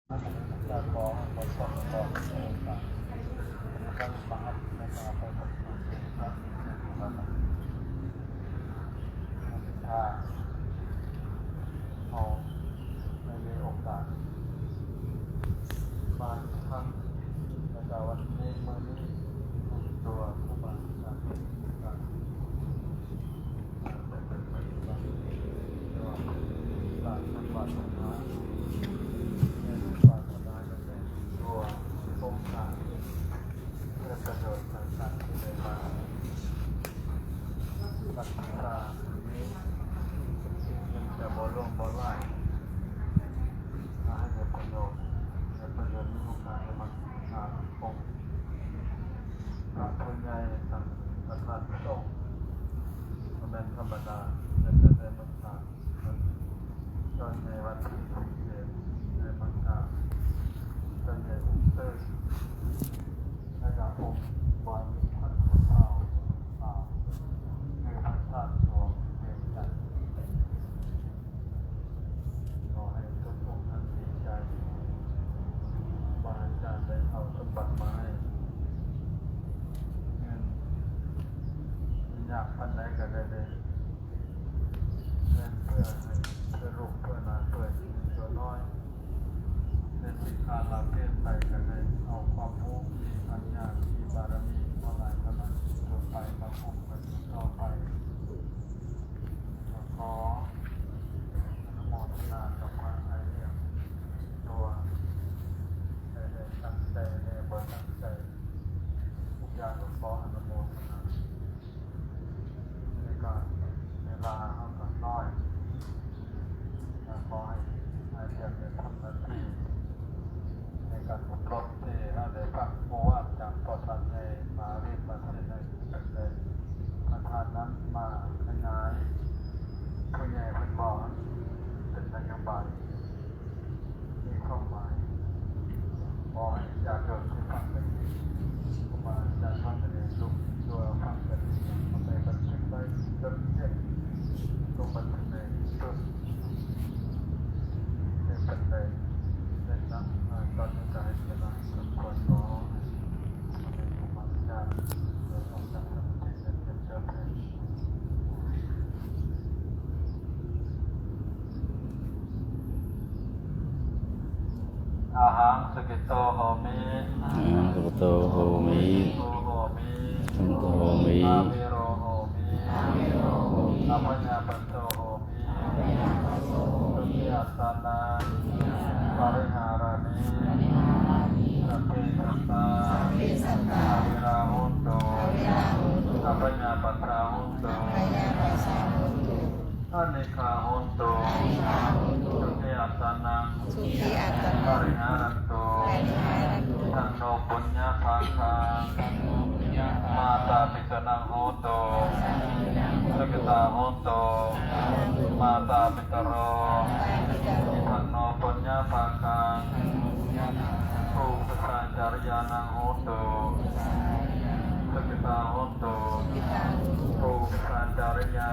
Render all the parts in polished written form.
จะขอให้บริษัทขอให้บริษัทการบังคับในการไปปฏิบัติการในทุกวันถ้าเอาในโอกาสบางครั้งในวันนี้เมื่อนี้ตัวผู้บริหารการเป็นปฏิบัติตัวการปฏิบัตินะตัวโครงการเพื่อประโยชน์ต่างๆที่ได้มารักษานี้ยังจะบร่วงบ่ไหลให้เกิดประโยชน์ในประโยชน์ในโครงการในมันคงพระผู้ใหญ่สังฆทานสงฆ์เป็นธรรมดาจะได้มาสร้างตอนในวันที่17ในมังกรตอนในเติร์นะครับผมบอลพันธุ์ข้าวคือพันธุ์ข้าวตัวเองกันขอให้ทุกคนท่านดีใจบาอาจารย์ได้เอาสมบัติมาให้เงินอยากพันไหนก็ได้เลยเงินเพื่อให้เพื่อลูกเพื่อหลานเพื่อตัวน้อยเป็นสิทธาลาเพศไปกันเลยเอาความรู้มีปัญญามีบารมีเท่าไหร่เท่านั้นตัวไปมาพบกันต่อไปขออนุโมทนากับพระไอเดียตัวได้ตั้งใจได้บริตั้งใจทุกอย่างขออนุโมทนาในการเวลาเขาก็น้อยขอให้ไอเดียได้ทำหน้าที่ในการอบรมที่ได้ฟังโมวาจากปอสันในมาเรียนมาเรียนในกันเลยประธานนั้นมาขยายผู้ใหญ่เป็นบอกเป็นนโยบายมีความหมายบอกให้อยากเกิดที่ฟังกันมาจากฟังกันในลุกตัวฟังกันทำในบันทึกได้จนเย็นลงบันทึกในสุดในกันเลยในนั้นตอนนี้จะให้เวลาสักคนรอในผู้บัญชาโดยต้องการทำให้เสร็จเป็นเจ้าแทนอาหังสกิโตโหมิอาหังสกิโตโหมิสันโตโหมิอาวิโรโหมิอัปปญญาปันโตโหมิสุขิอัสสานาปริหารานิสัพเพสัตตาอวิราหุนโตอัปปญญาปัตตาหุนโตอเนกาหุนโตสุขิอัสสานังปริหารันโตทันโนปุญญาภาคังมาตาปิตนังโหตุสุขิตาโหตุมาตาปิตโรทันโนปุญญาภาคังภูปสัจจารยานังโหตุสุขิตาโหตุภูปสัจจารยา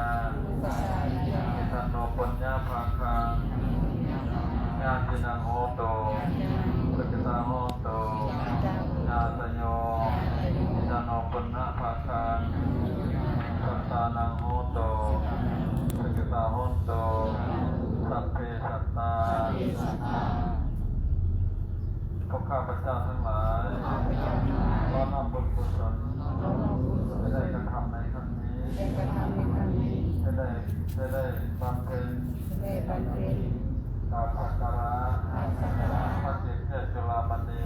ทันโนปุญญาภาคังญาตินังโหตุสุขิตาโหตุญาตโยทันโนปุญญาภาคังสัตตานังโหตุสุขิตาโหตุสัพเพสัตตาพวกข้าพเจ้าทั้งหลายขอนำบุญกุศลที่ได้กระทำในครั้งนี้ได้บำเพ็ญกราบสักการะพระเจ้าเจ้าจุฬามณี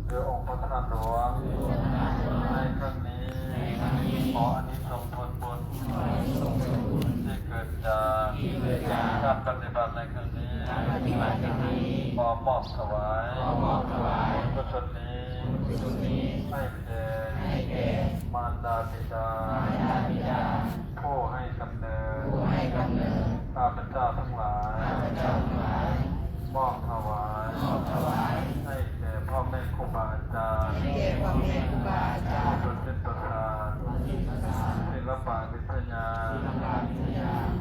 หรือองค์พระธาตุหลวงในครั้งนี้ขออานิสงส์ผลบุญที่เกิดจากการปฏิบัติในครั้งนี้ขอมอบถวายกุศลนี้ให้แก่มารดาบิดาผู้ให้กำเนิดข้าพเจ้าทั้งหลายมอบถวายให้แก่พ่อแม่ครูบาอาจารย์ผู้เป็นประธานศิลปะวิทยา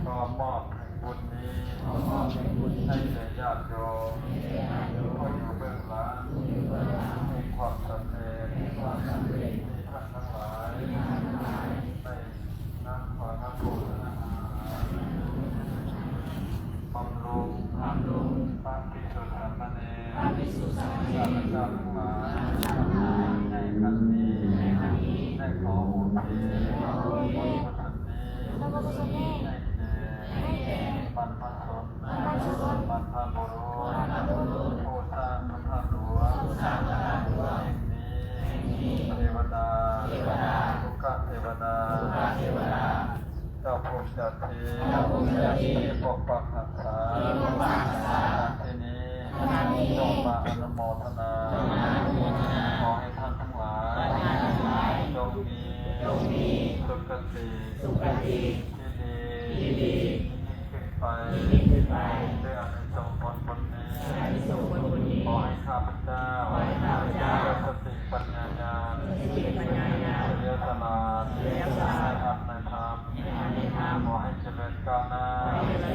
ขอมอบให้บุญนี้ให้แก่ญาติโยม มีความสำเร็จที่ท่านทั้งหลายได้นั่งขอนักบุญบำรุงพระภิกษุสามเณรข้าพเจ้าทั้งหลายในครั้งนี้ได้ขออุทิศบุญกุศลนี้ให้แก่บรรพชนบรรพบุรุษผู้สร้างพระธาตุหลวงแห่งนี้เทวดาทุกขเทวดาเจ้าภูมิเจ้าที่ปกปักรักษาที่นี้จงมาอนุโมทนาขอให้ท่านทั้งหลายจงมีสุขติที่ดีขึ้นไปด้วยอานิสงส์ผลนี้ขอให้ข้าพเจ้าด้วยสติปัญญาเรียสลาดในธรรมขอให้เจริญก้าวหน้าชีวิตใน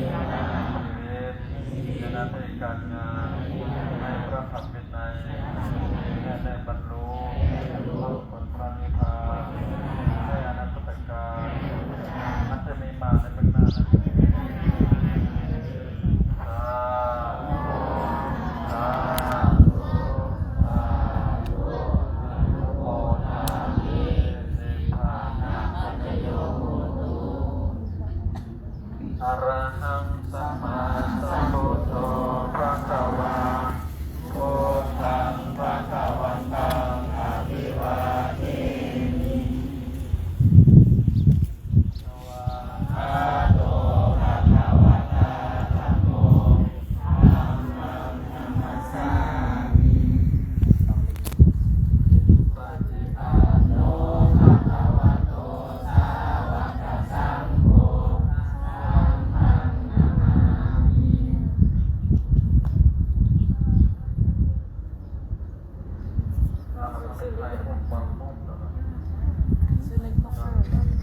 หน้าที่การงานในพระธรรมวินัยและได้บรรลุผลพระนิพพานในอนาคตการมันจะมีมาในเบื้องหน้านะอรหังสัมมาสัมพุทโธพระกวาพุทธังพระกวันตังอะภิวาเทมิสวากขาโตภะคะวะตาธัมโมธัมมังนัมมัสสามิปฏิปันโนภะคะวะโตสาวกสังโฆC'est le coffre.